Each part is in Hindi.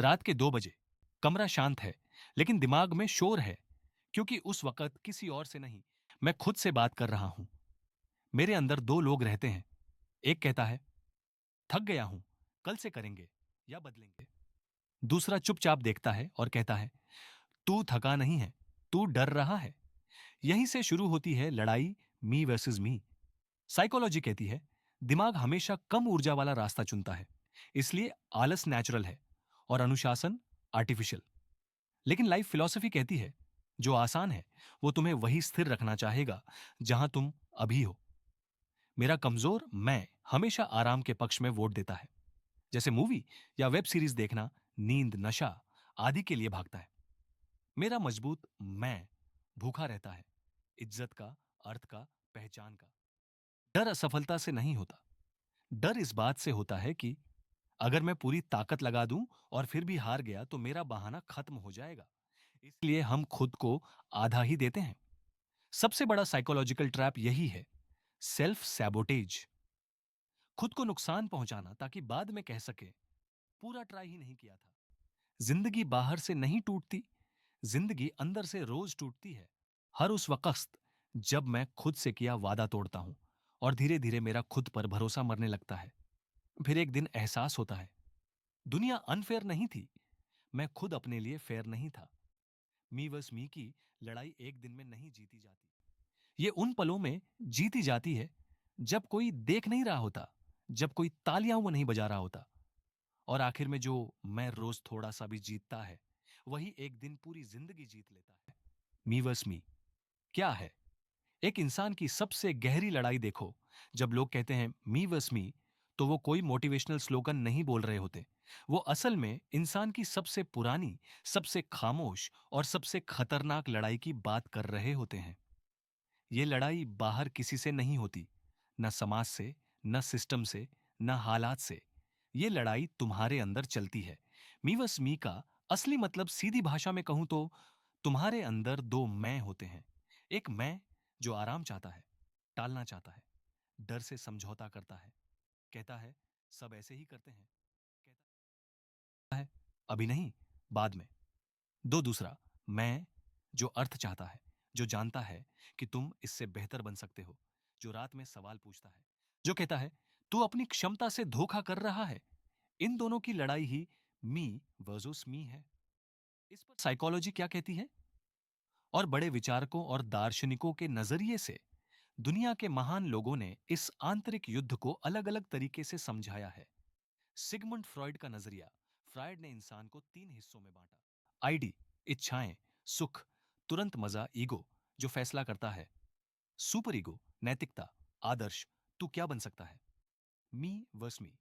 रात के 2 बजे। कमरा शांत है, लेकिन दिमाग में शोर है, क्योंकि उस वक्त किसी और से नहीं, मैं खुद से बात कर रहा हूं। मेरे अंदर दो लोग रहते हैं। एक कहता है, थक गया हूं, कल से करेंगे या बदलेंगे। दूसरा चुपचाप देखता है और कहता है, तू थका नहीं है, तू डर रहा है। यहीं से शुरू होती है लड़ाई, मी वर्सेस मी। साइकोलॉजी कहती है, दिमाग हमेशा कम ऊर्जा वाला रास्ता चुनता है, इसलिए आलस नेचुरल है और अनुशासन आर्टिफिशियल। लेकिन लाइफ फिलॉसफी कहती है, जो आसान है वो तुम्हें वही स्थिर रखना चाहेगा जहां तुम अभी हो। मेरा कमजोर मैं हमेशा आराम के पक्ष में वोट देता है, जैसे मूवी या वेब सीरीज देखना, नींद, नशा आदि के लिए भागता है। मेरा मजबूत मैं भूखा रहता है, इज्जत का, अर्थ का, पहचान का। डर असफलता से नहीं होता, डर इस बात से होता है कि अगर मैं पूरी ताकत लगा दूं और फिर भी हार गया तो मेरा बहाना खत्म हो जाएगा। इसलिए हम खुद को आधा ही देते हैं। सबसे बड़ा साइकोलॉजिकल ट्रैप यही है, सेल्फ सैबोटेज। खुद को नुकसान पहुंचाना ताकि बाद में कह सके, पूरा ट्राई ही नहीं किया था। जिंदगी बाहर से नहीं टूटती, जिंदगी अंदर से रोज टूटती है। हर उस वक्त जब मैं खुद से किया वादा तोड़ता हूं और धीरे धीरे मेरा खुद पर भरोसा मरने लगता है। फिर एक दिन एहसास होता है, दुनिया अनफेयर नहीं थी, मैं खुद अपने लिए फेयर नहीं था। मी वस मी की लड़ाई एक दिन में नहीं जीती जाती। ये उन पलों में जीती जाती है जब कोई देख नहीं रहा होता, जब कोई तालियां वो नहीं बजा रहा होता। और आखिर में जो मैं रोज थोड़ा सा भी जीतता है, वही एक दिन पूरी जिंदगी जीत लेता है। मी वस मी क्या है? एक इंसान की सबसे गहरी लड़ाई देखो। जब लोग कहते हैं मी वस मी, तो वो कोई मोटिवेशनल स्लोगन नहीं बोल रहे होते। वो असल में इंसान की सबसे पुरानी, सबसे खामोश और सबसे खतरनाक लड़ाई की बात कर रहे होते हैं। ये लड़ाई बाहर किसी से नहीं होती, न समाज से, न सिस्टम से, न हालात से। ये लड़ाई तुम्हारे अंदर चलती है। मी वस मी का असली मतलब सीधी भाषा में कहूं तो तुम्हारे अंदर दो मैं होते हैं। एक मैं जो आराम चाहता है, टालना चाहता है, डर से समझौता करता है, कहता है सब ऐसे ही करते हैं, कहता है अभी नहीं, बाद में। दो दूसरा मैं जो अर्थ चाहता है, जो जानता है कि तुम इससे बेहतर बन सकते हो, जो रात में सवाल पूछता है, जो कहता है तू अपनी क्षमता से धोखा कर रहा है। इन दोनों की लड़ाई ही मी वर्सेस मी है। इस पर साइकोलॉजी क्या कहती है? और बड़े विचारकों और दार्शनिकों के नजरिए से दुनिया के महान लोगों ने इस आंतरिक युद्ध को अलग अलग तरीके से समझाया है। सिगमंड फ्रॉइड का नजरिया, फ्रॉइड ने इंसान को 3 हिस्सों में बांटा। आईडी, इच्छाएं, सुख, तुरंत मजा, ईगो जो फैसला करता है। सुपर ईगो, नैतिकता, आदर्श, तू क्या बन सकता है। मी वर्स मी,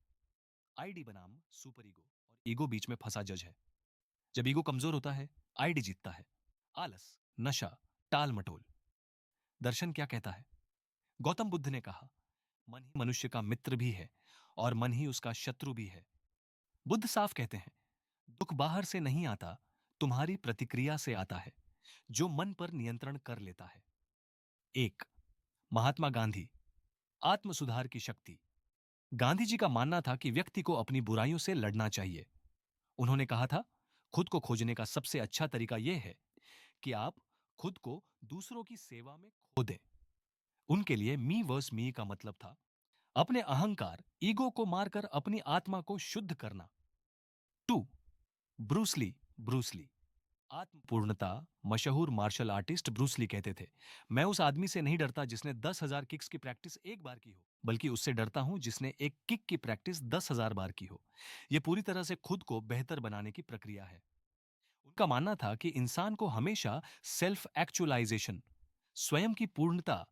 आईडी बनाम सुपर ईगो और ईगो बीच में फंसा जज है। जब ईगो कमजोर होता है, आईडी जीतता है। आलस, नशा, टाल मटोल। दर्शन क्या कहता है? गौतम बुद्ध ने कहा, मन ही मनुष्य का मित्र भी है और मन ही उसका शत्रु भी है। बुद्ध साफ कहते हैं, दुख बाहर से नहीं आता, तुम्हारी प्रतिक्रिया से आता है, जो मन पर नियंत्रण कर लेता है। एक, महात्मा गांधी, आत्म सुधार की शक्ति। गांधी जी का मानना था कि व्यक्ति को अपनी बुराइयों से लड़ना चाहिए। उन्होंने कहा था, खुद को खोजने का सबसे अच्छा तरीका यह है कि आप खुद को दूसरों की सेवा में खो दें। उनके लिए मी वर्स मी का मतलब था अपने अहंकार, ईगो को मारकर अपनी आत्मा को शुद्ध करना। टू, ब्रूसली, ब्रूसली, आत्मपूर्णता। मशहूर मार्शल आर्टिस्ट ब्रूसली कहते थे, मैं उस आदमी से नहीं डरता जिसने 10,000 किक्स की प्रैक्टिस एक बार की हो, बल्कि उससे डरता हूं जिसने एक किक की प्रैक्टिस 10,000 बार की हो। यह पूरी तरह से खुद को बेहतर बनाने की प्रक्रिया है। उनका मानना था कि इंसान को हमेशा सेल्फ एक्चुअलाइजेशन, स्वयं की पूर्णता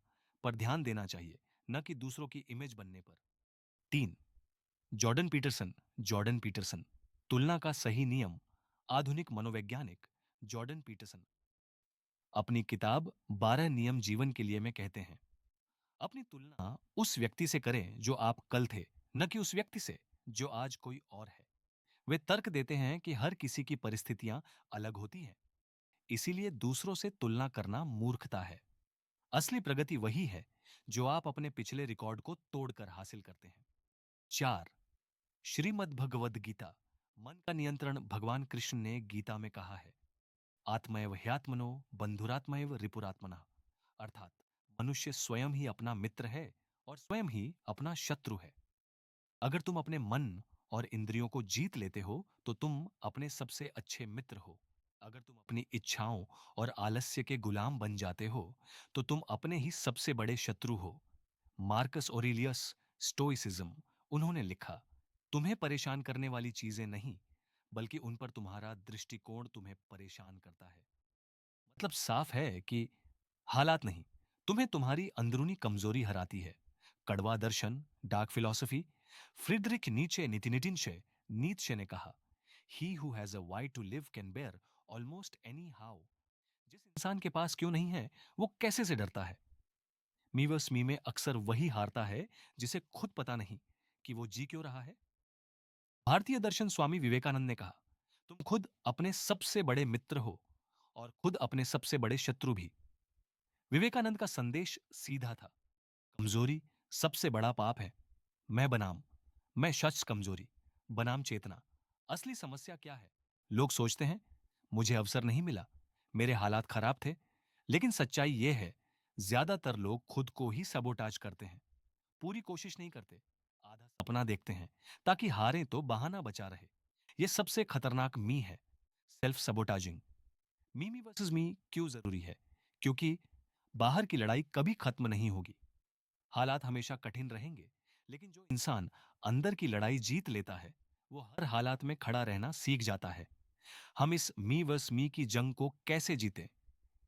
पर ध्यान देना चाहिए, न कि दूसरों की इमेज बनने पर। तीन, जॉर्डन पीटरसन, जॉर्डन पीटरसन, तुलना का सही नियम। आधुनिक मनोवैज्ञानिक जॉर्डन पीटरसन अपनी किताब 12 नियम जीवन के लिए में कहते हैं, अपनी तुलना उस व्यक्ति से करें जो आप कल थे, न कि उस व्यक्ति से जो आज कोई और है। वे तर्क देते हैं कि हर किसी की परिस्थितियां अलग होती हैं, इसीलिए दूसरों से तुलना करना मूर्खता है। असली प्रगति वही है जो आप अपने पिछले रिकॉर्ड को तोड़कर हासिल करते हैं। चार, श्रीमद् भगवद गीता, मन का नियंत्रण भगवान कृष्ण ने गीता में कहा है, आत्मैव ह्यात्मनो बंधुरात्मैव रिपुरात्मनः, अर्थात मनुष्य स्वयं ही अपना मित्र है और स्वयं ही अपना शत्रु है। अगर तुम अपने मन और इंद्रियों को जीत लेते हो तो तुम अपने सबसे अच्छे मित्र हो। अगर तुम अपनी इच्छाओं और आलस्य के गुलाम बन जाते हो तो तुम अपने ही सबसे बड़े शत्रु हो। मार्कस ऑरेलियस स्टोइसिज्म उन्होंने लिखा, तुम्हें परेशान करने वाली चीजें नहीं, बल्कि उन पर तुम्हारा दृष्टिकोण तुम्हें परेशान करता है। मतलब साफ है कि हालात नहीं, तुम्हें तुम्हारी अंदरूनी कमजोरी हराती है। कड़वा दर्शन, डार्क फिलॉसफी। फ्रिडरिक नीत्शे ने कहा, he who has a why to live can bear almost any how. जिस इंसान के पास क्यों नहीं है, वो कैसे से डरता है। मीवर्स मी में अक्सर वही हारता है जिसे खुद पता नहीं कि वो जी क्यों रहा है। भारतीय दर्शन स्वामी विवेकानंद ने कहा, तुम खुद अपने सबसे बड़े मित्र हो और खुद अपने सबसे बड़े शत्रु भी। विवेकानंद का संदेश सीधा था, कमजोरी सबसे बड़ा पाप है। मैं बनाम, मैं शख्स कमजोरी बनाम चेतना। असली समस्या क्या है? लोग सोचते हैं मुझे अवसर नहीं मिला, मेरे हालात खराब थे। लेकिन सच्चाई यह है, ज्यादातर लोग खुद को ही सबोटाज करते हैं। पूरी कोशिश नहीं करते, आधा सपना देखते हैं ताकि हारें तो बहाना बचा रहे। यह सबसे खतरनाक मी है, सेल्फ सबोटाजिंग। मी वर्सेस मी क्यों जरूरी है? क्योंकि बाहर की लड़ाई कभी खत्म नहीं होगी, हालात हमेशा कठिन रहेंगे। लेकिन जो इंसान अंदर की लड़ाई जीत लेता है, वो हर हालात में खड़ा रहना सीख जाता है। हम इस मी वर्स मी की जंग को कैसे जीतें?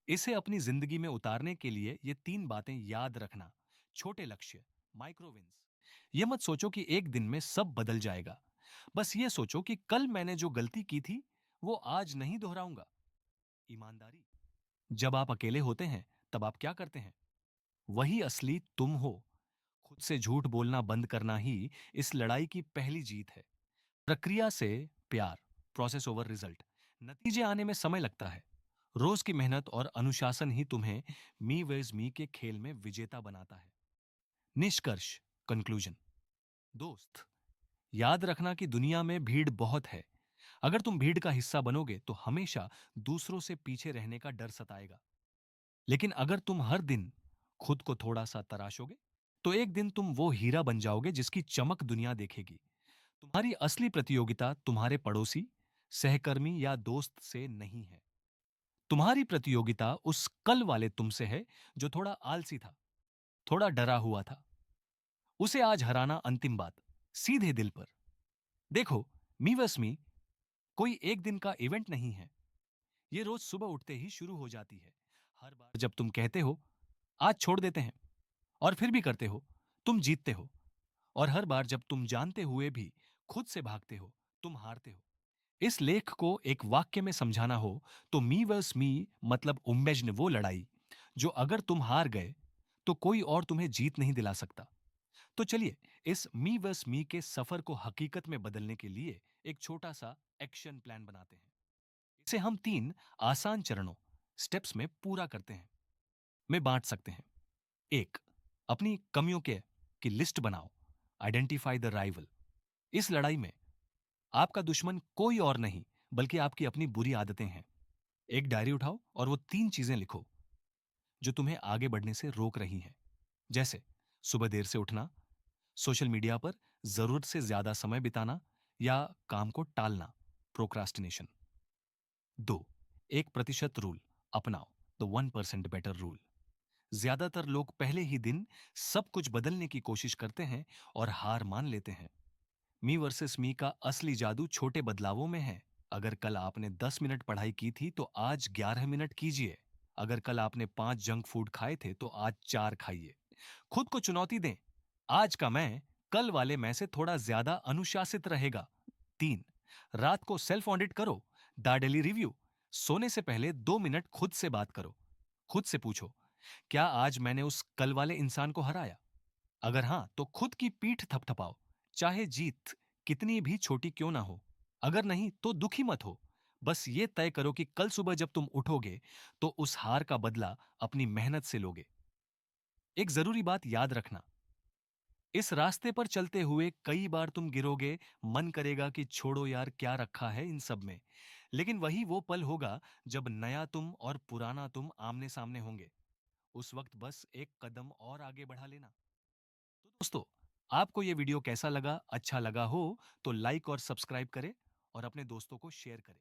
इसे अपनी जिंदगी में उतारने के लिए ये 3 बातें याद रखना। छोटे लक्ष्य, माइक्रोविंस। ये मत सोचो कि एक दिन में सब बदल जाएगा। बस ये सोचो कि कल मैंने जो गलती की थी वो आज नहीं दोहराऊंगा। ईमानदारी। जब आप अकेले होते हैं तब आप क्या करते हैं? वही असली तुम हो। खुद से झूठ बोलना बंद करना ही इस लड़ाई की पहली जीत है। प्रक्रिया से प्यार, प्रोसेस ओवर रिजल्ट। नतीजे आने में समय लगता है। रोज की मेहनत और अनुशासन ही तुम्हें मी वेज मी के खेल में विजेता बनाता है। निष्कर्ष, कंक्लूजन। दोस्त, याद रखना कि दुनिया में भीड़ बहुत है। अगर तुम भीड़ का हिस्सा बनोगे तो हमेशा दूसरों से पीछे रहने का डर सताएगा। लेकिन अगर तुम हर दिन खुद को थोड़ा सा तराशोगे तो एक दिन तुम वो हीरा बन जाओगे जिसकी चमक दुनिया देखेगी। तुम्हारी असली प्रतियोगिता तुम्हारे पड़ोसी, सहकर्मी या दोस्त से नहीं है। तुम्हारी प्रतियोगिता उस कल वाले तुमसे है जो थोड़ा आलसी था, थोड़ा डरा हुआ था। उसे आज हराना अंतिम बात, सीधे दिल पर। देखो, मी वस मी कोई एक दिन का इवेंट नहीं है। ये रोज सुबह उठते ही शुरू हो जाती है। हर बार जब तुम कहते हो आज छोड़ देते हैं और फिर भी करते हो, तुम जीतते हो। और हर बार जब तुम जानते हुए भी खुद से भागते हो, तुम हारते हो। इस लेख को एक वाक्य में समझाना हो तो मी वर्स मी मतलब उम्मेजन वो लड़ाई जो अगर तुम हार गए तो कोई और तुम्हें जीत नहीं दिला सकता। तो चलिए इस मी वर्स मी के सफर को हकीकत में बदलने के लिए एक छोटा सा एक्शन प्लान बनाते हैं। इसे हम 3 आसान चरणों, स्टेप्स में पूरा करते हैं, में बांट सकते हैं। 1, अपनी कमियों के की लिस्ट बनाओ। Identify the rival. इस लड़ाई में आपका दुश्मन कोई और नहीं बल्कि आपकी अपनी बुरी आदतें हैं। एक डायरी उठाओ और वो 3 चीजें लिखो जो तुम्हें आगे बढ़ने से रोक रही हैं। जैसे सुबह देर से उठना, सोशल मीडिया पर जरूरत से ज्यादा समय बिताना या काम को टालना, प्रोक्रास्टिनेशन। 2, 1% रूल अपनाओ, द 1% बेटर रूल। ज्यादातर लोग पहले ही दिन सब कुछ बदलने की कोशिश करते हैं और हार मान लेते हैं। मी वर्सेस मी का असली जादू छोटे बदलावों में है। अगर कल आपने 10 मिनट पढ़ाई की थी तो आज 11 मिनट कीजिए। अगर कल आपने 5 जंक फूड खाए थे तो आज 4 खाइए। खुद को चुनौती दें, आज का मैं कल वाले मैं से थोड़ा ज्यादा अनुशासित रहेगा। 3, रात को सेल्फ ऑडिट करो, द डेली रिव्यू। सोने से पहले 2 मिनट खुद से बात करो। खुद से पूछो, क्या आज मैंने उस कल वाले इंसान को हराया? अगर हां, तो खुद की पीठ थपथपाओ, चाहे जीत कितनी भी छोटी क्यों ना हो। अगर नहीं, तो दुखी मत हो। बस ये तय करो कि कल सुबह जब तुम उठोगे, तो उस हार का बदला अपनी मेहनत से लोगे। एक जरूरी बात याद रखना, इस रास्ते पर चलते हुए कई बार तुम गिरोगे, मन करेगा कि छोड़ो यार क्या रखा है इन सब में। लेकिन वही वो पल होगा जब नया तुम और पुराना तुम आमने-सामने होंगे। उस वक्त बस एक कदम और आगे बढ़ा लेना। तो दोस्तों, आपको ये वीडियो कैसा लगा? अच्छा लगा हो तो लाइक और सब्सक्राइब करें और अपने दोस्तों को शेयर करें।